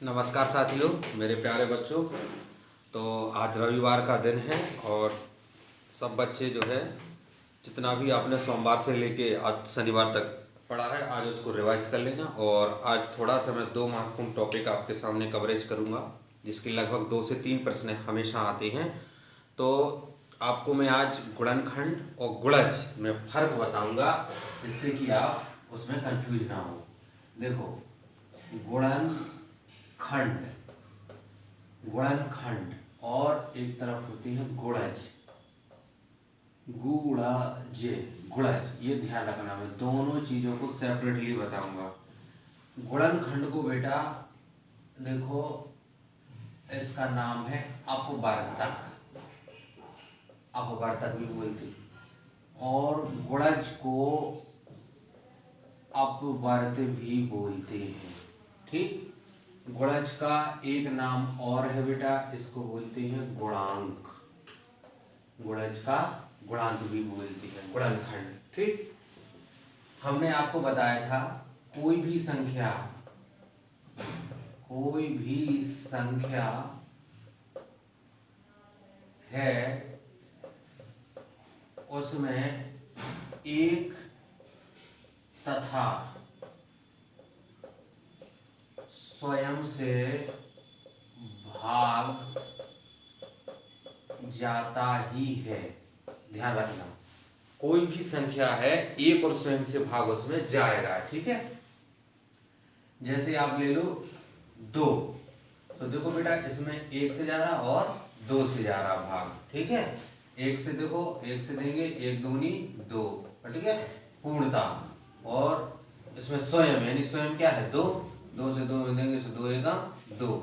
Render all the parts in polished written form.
नमस्कार साथियों, मेरे प्यारे बच्चों। तो आज रविवार का दिन है और सब बच्चे जो है जितना भी आपने सोमवार से लेके आज शनिवार तक पढ़ा है आज उसको रिवाइज कर लेना। और आज थोड़ा सा मैं दो महत्वपूर्ण टॉपिक आपके सामने कवरेज करूंगा जिसके लगभग 2 से 3 प्रश्न हमेशा आते हैं। तो आपको मैं आज गुणनखंड और गुणज में फर्क बताऊंगा जिससे कि आप उसमें कंफ्यूज ना हो। देखो, गुणनखंड गुणनखंड और एक तरफ होती है गुणज, गुणज गुणज, ये ध्यान रखना। मैं दोनों चीजों को सेपरेटली बताऊंगा। गुणनखंड को बेटा देखो, इसका नाम है अपवर्तक, अपवर्तक भी बोलते हैं, और गुणज को अपवर्त भी बोलते हैं। ठीक, गुणज का एक नाम और है बेटा, इसको बोलते हैं गुणांक। गुणज का गुणांक भी बोलते हैं गुणनखंड। ठीक, हमने आपको बताया था कोई भी संख्या है उसमें एक तथा स्वयं से भाग जाता ही है। ध्यान रखना, कोई भी संख्या है एक और स्वयं से भाग उसमें जाएगा। ठीक है, जैसे आप ले लो 2, तो देखो बेटा इसमें 1 से जा रहा और 2 से जा रहा भाग। ठीक है, 1 से देखो, 1 से देंगे 1 दूनी 2, ठीक है, पूर्णता। और इसमें स्वयं यानी स्वयं क्या है 2 से 2 में देंगे तो 2 एकम 2।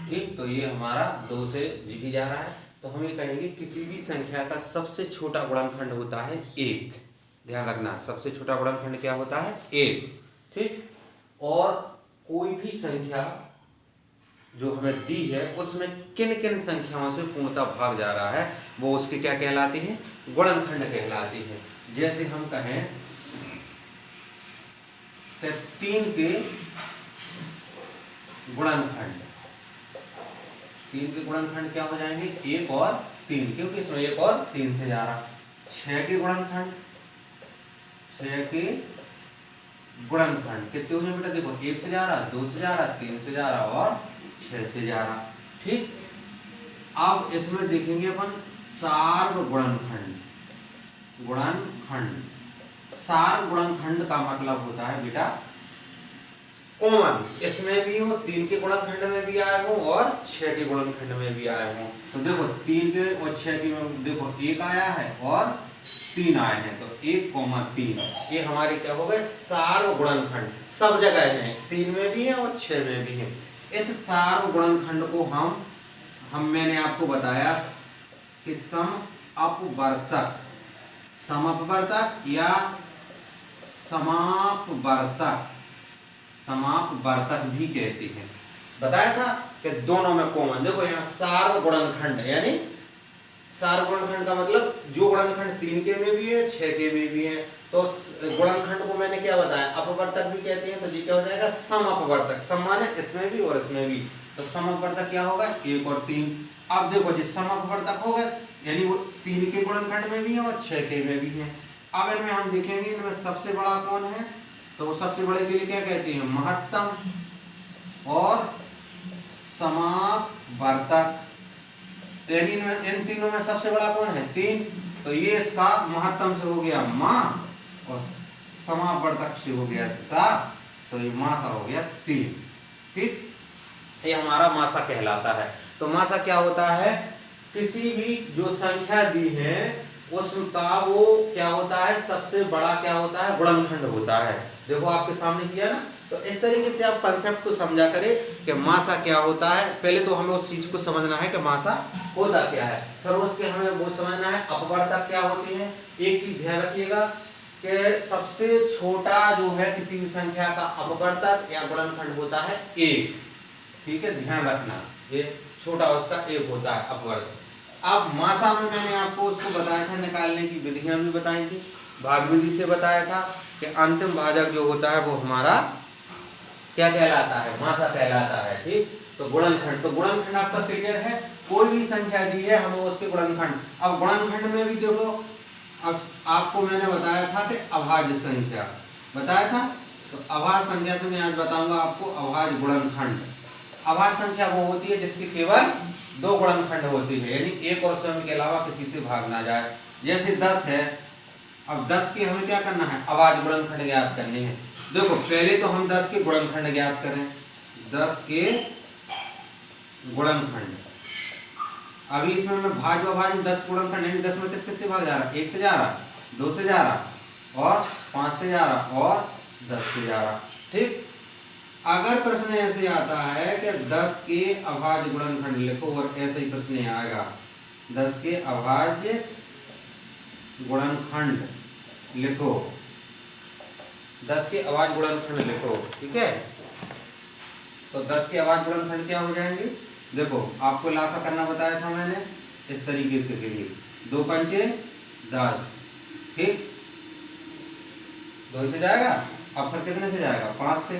ठीक, तो ये हमारा 2 से भी जा रहा है। तो हम ये कहेंगे किसी भी संख्या का सबसे छोटा गुणनखंड होता है 1। ध्यान रखना, सबसे छोटा गुणनखंड क्या होता है 1। ठीक, और कोई भी संख्या जो हमें दी है उसमें किन किन संख्याओं से पूर्णतः भाग जा रहा है वो उसके क्या कहलाती है, गुणनखंड कहलाती है। जैसे हम कहें 3 के गुणनखंड, 3 के गुणनखंड क्या हो जाएंगे 1 और 3, क्योंकि इसमें 1 और 3 से जा रहा। 6 के गुणनखंड, 6 के गुणनखंड कितने हो जाए बेटा, देखो 1 से जा रहा, 2 से जा रहा, 3 से जा रहा और 6 से जा रहा। ठीक, अब इसमें देखेंगे अपन सार्वगुणनखंड। गुणनखंड, सार्वगुणनखंड का मतलब होता है बेटा कॉमन, इसमें भी हो, 3 के गुणनखंड में भी आए हो और 6 के गुणनखंड में भी आए हो। तो देखो 3 के और 6 के में देखो 1 आया है और 3 आए हैं, तो 1, 3 ये हमारे क्या हो गए सार्वगुणनखंड। सब जगह हैं, 3 में भी है और 6 में भी है। इस सार्वगुणनखंड को हम मैंने आपको बताया कि समअपवर्तक, समअपवर्तक या समापवर्तक, समापवर्तक भी कहते हैं। बताया था कि दोनों में कॉमन, देखो यहाँ सार्वगुणनखंड यानी सार्वगुणनखंड का मतलब जो गुणनखंड 3 के में भी है 6 के में भी है। तो गुणनखंड को मैंने क्या बताया, अपवर्तक भी कहते हैं। तो ये क्या हो जाएगा समअपवर्तक, सम माने इसमें भी और इसमें भी, तो समअपवर्तक क्या होगा 1 और 3। अब देखो जिस समअपवर्तक होगा यानी वो 3 के गुणनखंड में भी है और 6 के में भी है। अब इनमें हम देखेंगे इनमें सबसे बड़ा कौन है, तो वो सबसे बड़े के लिए क्या कहते हैं महत्तम और समापवर्तक। यानी इन तीनों में सबसे बड़ा कौन है 3, तो ये इसका महत्तम से हो गया मां और समापवर्तक से हो गया सा, तो ये मासा हो गया 3। ठीक, ये हमारा मासा कहलाता है। तो मासा क्या होता है, किसी भी जो संख्या दी है उसका वो क्या होता है सबसे बड़ा क्या होता है गुणनखंड होता है। देखो आपके सामने किया ना, तो इस तरीके से आप कंसेप्ट को समझा करें कि मासा क्या होता है। पहले तो हमें उस चीज को समझना है कि मासा होता क्या है, फिर उसके हमें वो समझना है अपवर्तक क्या होते हैं। एक चीज ध्यान रखिएगा कि सबसे छोटा जो है किसी भी संख्या का अपवर्तक या गुणनखंड होता है 1। ठीक है, ध्यान रखना, ये छोटा उसका 1 होता है अपवर्तक। अब मासा में मैंने आपको उसको बताया था, निकालने की विधियां भी बताई थी, भाग विधि से बताया था कि अंतिम भाजक जो होता है वो हमारा क्या कहलाता है? मासा कहलाता है। ठीक, तो गुणनखंड, तो गुणनखंड आपका क्लियर है। कोई भी संख्या दी है हमें उसके गुणनखंड। अब गुणनखंड में भी देखो, अब आपको मैंने बताया था कि अभाज्य संख्या बताया था, तो अभाज्य संख्या से मैं आज बताऊंगा आपको अभाज्य गुणनखंड। अभाज्य संख्या वो होती है जिसके केवल दो गुणनखंड होती है, यानी एक और स्वयं के अलावा किसी से भाग ना जाए। जैसे 10 है, अब 10 के हमें क्या करना है? अभाज्य गुणनखंड ज्ञात करने हैं। देखो पहले तो हम 10 के गुणनखंड ज्ञात करें। 10 के गुणनखंड, अभी इसमें मैं भाज्य अभाज्य 10 गुणनखंड, यानी 10 में किस किस से भाग जा रहा है? 1 से जा रहा, 2 से जा रहा और 5 से जा रहा और 10 से जा रहा। ठीक, अगर प्रश्न ऐसे आता है कि 10 के अभाज्य गुणनखंड लिखो, और ऐसे ही प्रश्न आएगा 10 के अभाज्य गुणनखंड लिखो, 10 के अभाज्य गुणनखंड लिखो। ठीक है, तो 10 के अभाज्य गुणनखंड क्या हो जाएंगे? देखो आपको लासा करना बताया था मैंने, इस तरीके से करिए, 2 पंचे 10। ठीक, 2 से जाएगा, अब फिर कितने से जाएगा? 5 से,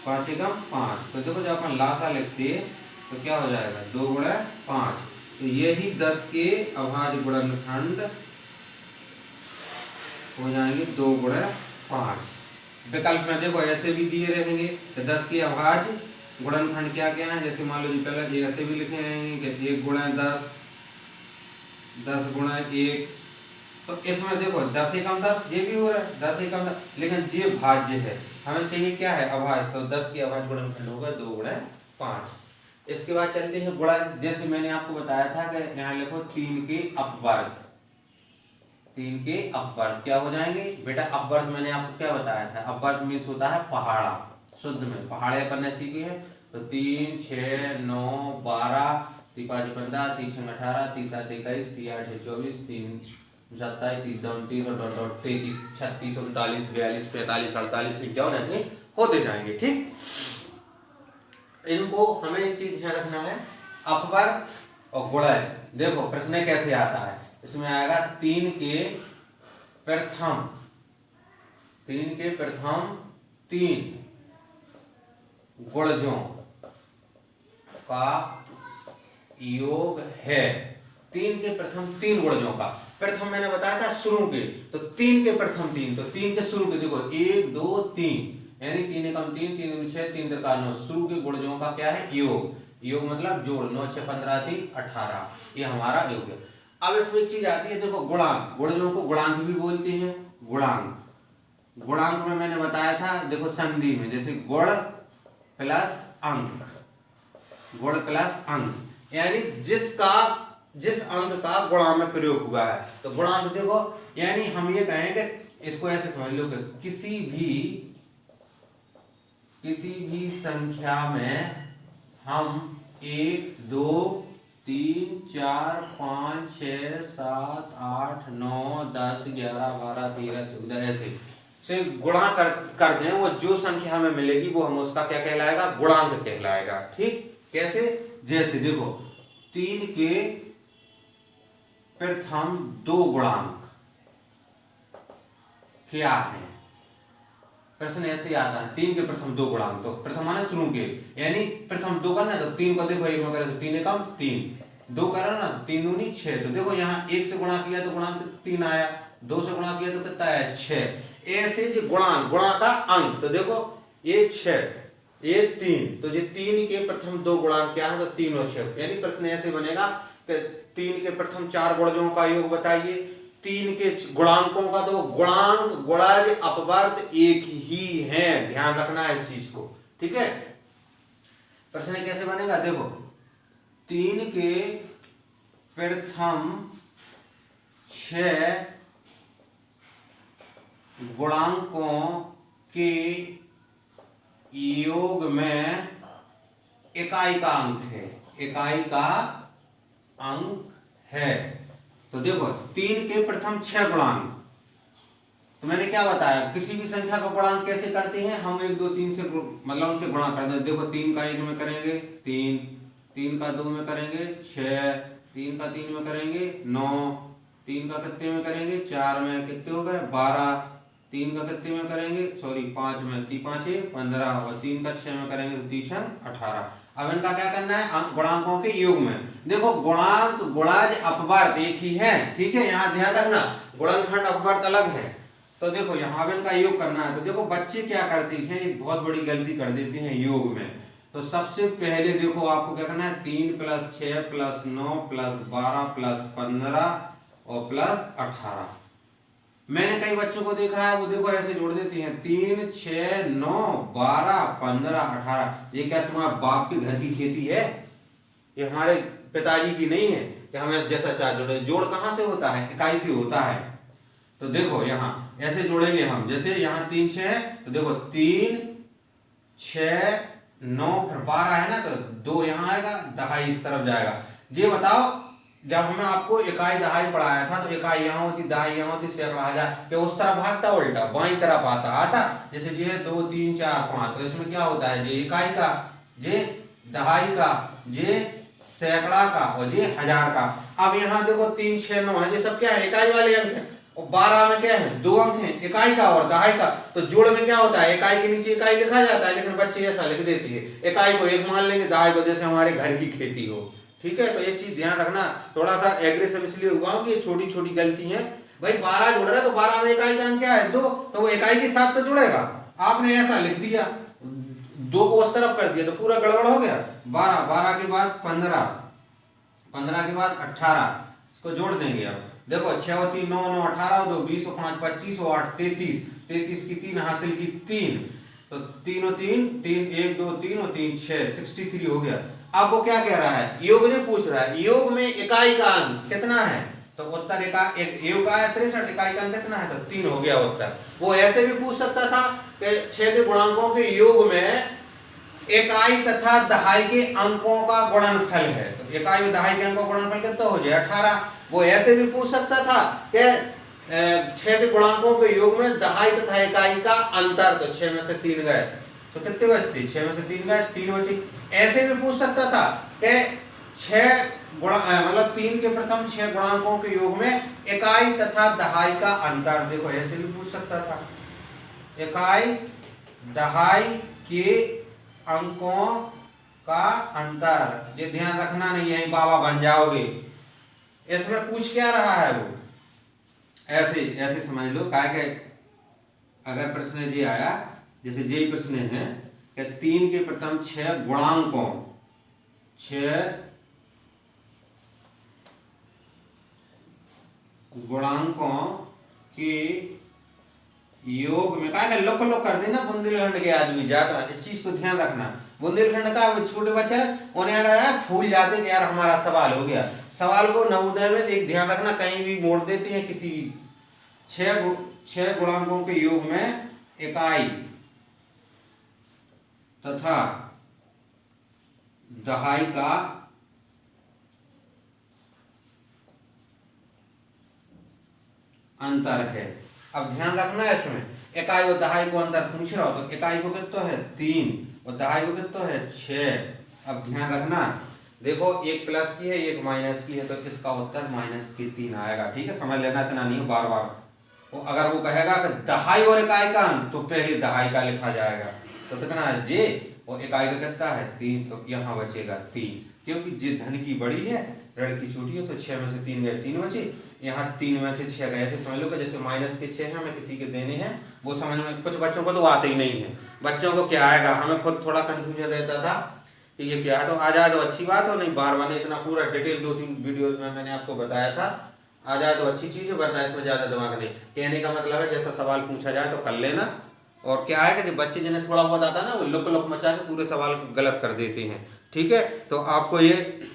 5 एकम 5। तो देखो जब अपन लासा लिखते तो क्या हो जाएगा? 2 गुणे 5। तो यही 10 के अभाज्य गुणनखंड हो जाएंगे 2 गुणे 5। विकल्प में देखो ऐसे भी दिए रहेंगे कि 10 के अभाज्य गुणनखंड क्या क्या है। जैसे मान लो जी पहले ऐसे भी लिखे रहेंगे कि 1 गुणे 10, 10 गुणे 1। तो इसमें देखो 10 एकम 10 ये भी हो रहा है, 10 एकम 10, लेकिन ये भाज्य है, हमें चाहिए क्या है? अभाज्य। तो 10 के अभाज्य गुणनखंड होगा 2 गुणे 5। इसके बाद चलते हैं गुणा। जैसे मैंने आपको बताया था कि यहाँ लिखो 3 के अपवर्ग, 3 के अपवर्ग क्या हो जाएंगे बेटा? अपवर्ग मैंने आपको क्या बताया था? अपवर्ग मीन्स होता है पहाड़ा, शुद्ध में पहाड़े पढ़ने सीखे हैं। तो 3, 6, 9, 12, 3, 5, 15, 3, 6, 18, 3, 7, 21, 3, 8, 24, 3, 27, 30, 29, 33, 36, 39, 42, 45, 48, 51 ऐसे होते जाएंगे। ठीक, इनको हमें एक चीज ध्यान रखना है, अपवर्ग और गुणन। देखो प्रश्न कैसे आता है, इसमें आएगा 3 के प्रथम, 3 के प्रथम 3 गुणजों का योग है। 3 के प्रथम 3 गुणजों का, प्रथम मैंने बताया था शुरू के, तो 3 के प्रथम 3, तो 3 के शुरू के देखो 1, 2, 3, यानी 3 एकम 3, 3 दूनी 6, 3 त्रिका 9, शुरू के गुणजों का क्या है? योग। योग मतलब जोड़, 9, 6, 15, 3, 18, ये हमारा योग है। अब इसमें एक चीज आती है, देखो गुणांक, गुणजों को गुणांक भी बोलते हैं। गुणांक, गुणांक में मैंने बताया था, देखो संधि में जैसे गुण प्लस अंक, गुण प्लस अंक, यानी जिस अंक का गुणा में प्रयोग हुआ है। तो गुणांक देखो, यानी हम ये कहेंगे, इसको ऐसे समझ लो कि किसी भी संख्या में हम 1, 2, 3, 4, 5, 6, 7, 8, 9, 10, 11, 12, 13, 14 ऐसे से गुणा कर दें, वो जो संख्या हमें मिलेगी वो हम उसका क्या कहलाएगा? गुणांक कहलाएगा। ठीक, कैसे? जैसे देखो 3 के प्रथम 2 गुणांक क्या है? प्रश्न ऐसे आता है, 3 के प्रथम 2 गुणांक, तो प्रथम माने शुरू के, यानी प्रथम 2 करना है तो 3 को देखो 1 में करे तो 3 एकम 3, 2 करना ना 3 दूनी 6, तो देखो यहाँ 1 से गुणा किया तो गुणांक 3 आया, 2 से गुणा किया तो कितना आया? 6। ऐसे जो गुणांक, गुणा का अंक, तो देखो ये 6, ये 3, तो ये 3 के प्रथम 2 गुणांक क्या है? तो 3 और 6, यानी प्रश्न ऐसे बनेगा कि 3 के प्रथम 4 गुणजों का योग बताइए, 3 के गुणांकों का, तो गुणांक गुणज अपवर्त एक ही है, ध्यान रखना है इस चीज को। ठीक है, प्रश्न कैसे बनेगा? देखो 3 के प्रथम 6 गुणांकों के योग में इकाई का अंक है, इकाई का अंक है। तो देखो 3 के प्रथम 6 गुणांक, तो मैंने क्या बताया, किसी भी संख्या का गुणांक कैसे करते हैं हम? 1, 2, 3 से मतलब उनके गुणा करते हैं। देखो 3 का 1 में करेंगे 3, 3 का 2 में करेंगे 6, 3 का 3 में करेंगे 9, 3 का कितने में करेंगे 4 में, कितने हो गए 12, 3 का कितने में करेंगे, सॉरी 5 में, 3 5 15 और 3 का 6 में करेंगे तो 3 18। अब इनका क्या करना है, गुणांकों के योग में। देखो गुणांक गुणाज अपवर्त एक ही है, ठीक है, यहाँ ध्यान रखना, गुणनखंड अपवर्त अलग है। तो देखो यहाँ अब इनका योग करना है। तो देखो बच्चे क्या करते हैं, एक बहुत बड़ी गलती कर देते हैं योग में। तो सबसे पहले देखो आपको क्या करना है, 3 + 6 + 9 + 12 + 15 और +18। मैंने कई बच्चों को देखा है, वो देखो ऐसे जोड़ देती हैं, 3 6 9 12 15 18। ये क्या तुम्हारे बाप के घर की खेती है? ये हमारे पिताजी की नहीं है कि हमें जैसा चार जोड़े। जोड़ कहाँ से होता है, इकाई से होता है। तो देखो यहाँ ऐसे जोड़ेंगे हम, जैसे यहाँ 3 6 है, तो देखो 3 6 9 फिर 12 है ना, तो 2 यहाँ आएगा, दहाई इस तरफ जाएगा। ये बताओ, जब हमें आपको इकाई दहाई पढ़ाया था तो इकाई यहाँ होती, दहाई यहाँ होती, सैकड़ा हजार, क्या उस तरफ भागता उल्टा बाई तरफ आता जैसे ये 2 3 4 5। तो इसमें क्या होता है, ये इकाई का, ये दहाई का, ये सैकड़ा का और ये हजार का। अब यहाँ देखो 3 6 9 है, ये सब क्या है, इकाई वाले अंक है। और 12 में क्या है, 2 अंक हैं, इकाई का और दहाई का। तो जोड़ में क्या होता है, इकाई के नीचे इकाई लिखा जाता है, लेकिन बच्चे ऐसा लिख देती है, इकाई को 1 मान लेंगे, दहाई को जैसे हमारे घर की खेती हो। ठीक है, तो ये चीज ध्यान रखना। थोड़ा सा एग्रेसिव इसलिए हुआ हूं कि ये छोटी छोटी गलती है। भाई 12 जुड़ रहा है तो 12 में इकाई का अंक क्या है, 2, तो वो इकाई के साथ तो जुड़ेगा। आपने ऐसा लिख दिया, 2 को उस तरफ कर दिया तो पूरा गड़बड़ हो गया। 12 12 के बाद 15, 15 के बाद 18, इसको जोड़ देंगे। अब देखो 6 और 3 9 9 18 2 20 और 5 25 और 8 33, 33 की 3 हासिल की 3, तो 3 और 3 3 1 2 3 और 3 6 63 हो गया। अब वो क्या कह रहा है, योग ने पूछ रहा है, योग में इकाई का अंक कितना है, तो उत्तर योग का है 63, इकाई का अंक कितना है, तो 3 हो गया उत्तर। वो ऐसे भी पूछ सकता था कि 6 के गुणांकों के योग में इकाई तथा दहाई के अंकों का गुणनफल है, तो इकाई और दहाई के अंकों का गुणनफल कितना हो जाए, 18। वो ऐसे भी पूछ सकता था कि 6 के गुणांकों के योग में दहाई तथा इकाई का अंतर, तो 6 में से 3 गए तो कितने बचते, 6 में से 3 गए 3 बचे। ऐसे भी पूछ सकता था कि 6 मतलब 3 के प्रथम 6 गुणांकों के योग में इकाई तथा दहाई का अंतर, देखो ऐसे भी पूछ सकता था, इकाई दहाई के अंकों का अंतर। ये ध्यान रखना, नहीं है बाबा बन जाओगे। इसमें पूछ क्या रहा है, वो ऐसे ऐसे समझ लो, क्या कि अगर प्रश्न ये आया, जैसे ये प्रश्न है कि 3 के प्रथम 6 गुणांकों, 6 गुणांकों के योग में, क्या लोक लोक कर देना, बुंदेलखंड के आदमी ज्यादा, इस चीज को ध्यान रखना। बुंदेलखंड का वो छोटे बच्चे उन्हें अगर फूल जाते कि यार हमारा सवाल हो गया। सवाल को नवोदय में एक ध्यान रखना, कहीं भी मोड़ देते हैं किसी भी, 6 गुणांकों के योग में इकाई तथा दहाई का अंतर है। अब ध्यान रखना है इसमें, इकाई और दहाई को अंतर पूछ रहा हो तो इकाई को कितना है 3 और दहाई को कितना है 6। अब ध्यान रखना, देखो एक प्लस की है एक माइनस की है, तो इसका उत्तर -3 आएगा। ठीक है, समझ लेना, इतना नहीं हो बार बार। तो अगर वो कहेगा कि दहाई और इकाई का अंक, तो पहले दहाई का लिखा जाएगा, तो कितना है जे, और इकाई का कितना है 3, तो यहाँ बचेगा 3, क्योंकि जे धन की बड़ी है ऋण की छोटी है, तो 6 में से 3 गए 3 बचे, यहाँ 3 में से 6 गए। ऐसे समझ लो कि जैसे माइनस के 6 हैं, हमें किसी के देने हैं, वो समझ में कुछ बच्चों को तो आते ही नहीं है। बच्चों को क्या आएगा, हमें खुद थोड़ा कंफ्यूजन रहता था कि ये क्या है, तो आ जाए तो अच्छी बात हो, नहीं बार बार इतना पूरा डिटेल 2-3 वीडियोज में मैंने आपको बताया था, आ जाए तो अच्छी चीज़ है, वरना इसमें ज़्यादा दिमाग नहीं। कहने का मतलब है जैसा सवाल पूछा जाए तो कर लेना। और क्या है कि बच्चे जिन्हें थोड़ा बहुत आता है ना, वो लुक लुक मचा के पूरे सवाल को गलत कर देते हैं। ठीक है, तो आपको ये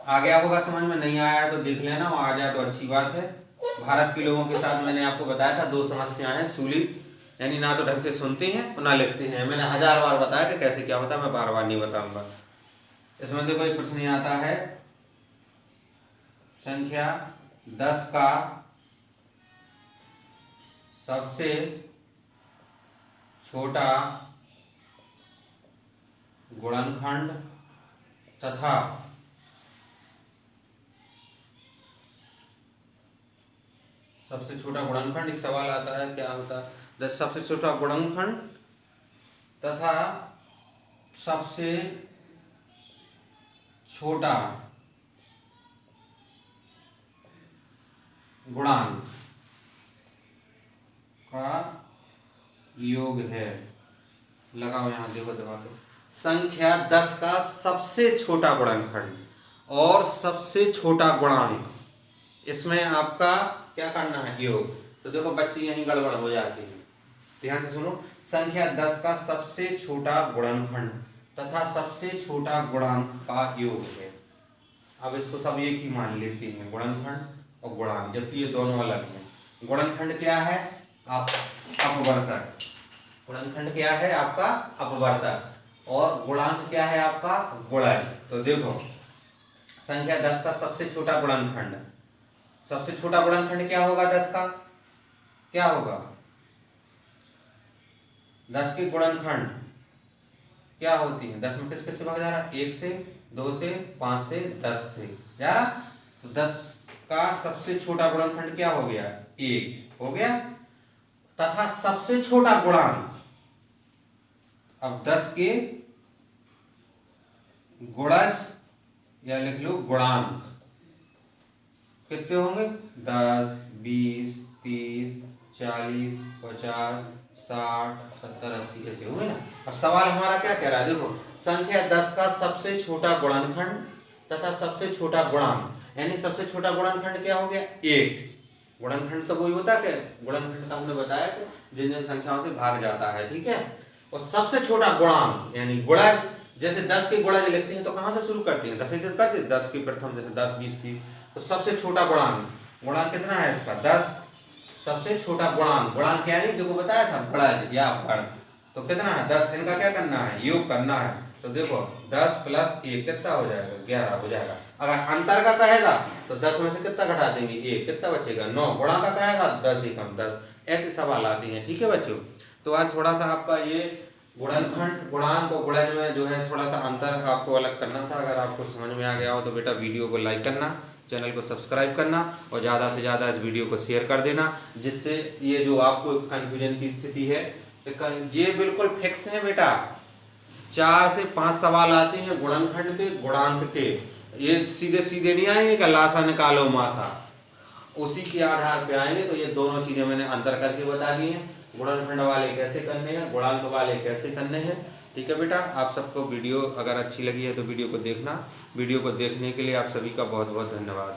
आ गया होगा समझ में, नहीं आया तो देख लेना, और आ जाए तो अच्छी बात है। भारत के लोगों के साथ मैंने आपको बताया था 2 समस्याएं, सूली यानी ना तो ढंग से सुनते हैं और ना लिखते हैं। मैंने 1000 बार बताया कि कैसे क्या होता है, मैं बार बार नहीं बताऊंगा। इसमें देखो एक प्रश्न आता है, संख्या 10 का सबसे छोटा गुणनखंड तथा सबसे छोटा गुणनखंड, एक सवाल आता है क्या होता है, सबसे छोटा गुणनखंड तथा सबसे छोटा गुणांक का योग है। लगाओ यहां, देखो दबा के। संख्या 10 का सबसे छोटा गुणनखंड और सबसे छोटा गुणांक, इसमें आपका क्या करना है, योग। तो देखो बच्चे यहीं गड़बड़ हो जाती है, ध्यान से सुनो। संख्या 10 का सबसे छोटा गुणनखंड तथा सबसे छोटा गुणांक का योग है। अब इसको सब एक ही मान लेते हैं, गुणनखंड और गुणांक, जबकि ये दोनों अलग हैं। गुणनखंड क्या है, अपवर्तक। गुणनखंड क्या है आपका, अपवर्तक। और गुणांक क्या है आपका, गुणज। तो देखो संख्या 10 का सबसे छोटा गुणनखंड, सबसे छोटा गुणनखंड क्या होगा 10 का, क्या होगा 10 के गुणनखंड क्या होती है, 10 में किस किस से भाग जा रहा है, 1 से, 2 से, 5 से, 10 से जा रहा। तो 10 का सबसे छोटा गुणनखंड क्या हो गया, 1 हो गया, तथा सबसे छोटा गुणांक, अब 10 के गुणज या लिख लो गुणांक कितने होंगे, 10, 20, 30, 40, 50, 60, 70, 80 ऐसे होंगे ना। अब सवाल हमारा क्या कह रहा है, देखो संख्या 10 का सबसे छोटा गुणनखंड तथा सबसे छोटा गुणांक, यानी सबसे छोटा गुणनखंड क्या हो गया, 1। गुणनखंड तो वही होता है, गुणनखंड का हमने बताया कि जिन जिन संख्याओं से भाग जाता है, ठीक है। और सबसे छोटा गुणांक यानी गुणज, जैसे 10 के गुणज लिखते हैं तो कहाँ से शुरू करते हैं, 10 से करते हैं, 10 की प्रथम, जैसे 10, 20, 30। तो सबसे छोटा गुणांक, गुणांक कितना है इसका, 10। सबसे छोटा गुणांक, गुणांक क्या है, देखो बताया था, गुणज या अपवर्ग, तो कितना है 10। इनका क्या करना है, योग करना है। तो देखो 10 + 1 कितना हो जाएगा, 11 हो जाएगा। अगर अंतर का कहेगा तो 10 में से कितना घटा देंगे, 1, कितना बचेगा, 9। गुणा का कहेगा 10 × 10, ऐसे सवाल आते हैं, ठीक है बच्चों। तो आज थोड़ा सा आपका ये गुणनखंड, गुणांक और गुणज में जो है थोड़ा सा अंतर आपको अलग करना था। अगर आपको समझ में आ गया हो तो बेटा वीडियो को लाइक करना, चैनल को सब्सक्राइब करना और ज़्यादा से ज़्यादा इस वीडियो को शेयर कर देना, जिससे ये जो आपको कन्फ्यूजन की स्थिति है ये बिल्कुल फिक्स है बेटा। 4 से 5 सवाल आते हैं गुणनखंड के, गुणांक के, ये सीधे सीधे नहीं आएंगे कि लासा निकालो मासा, उसी के आधार पे आएंगे। तो ये दोनों चीज़ें मैंने अंतर करके बता दी हैं, गुणनखंड वाले कैसे करने हैं, गुणांक वाले कैसे करने हैं, ठीक है बेटा। आप सबको वीडियो अगर अच्छी लगी है तो वीडियो को देखना। वीडियो को देखने के लिए आप सभी का बहुत बहुत धन्यवाद।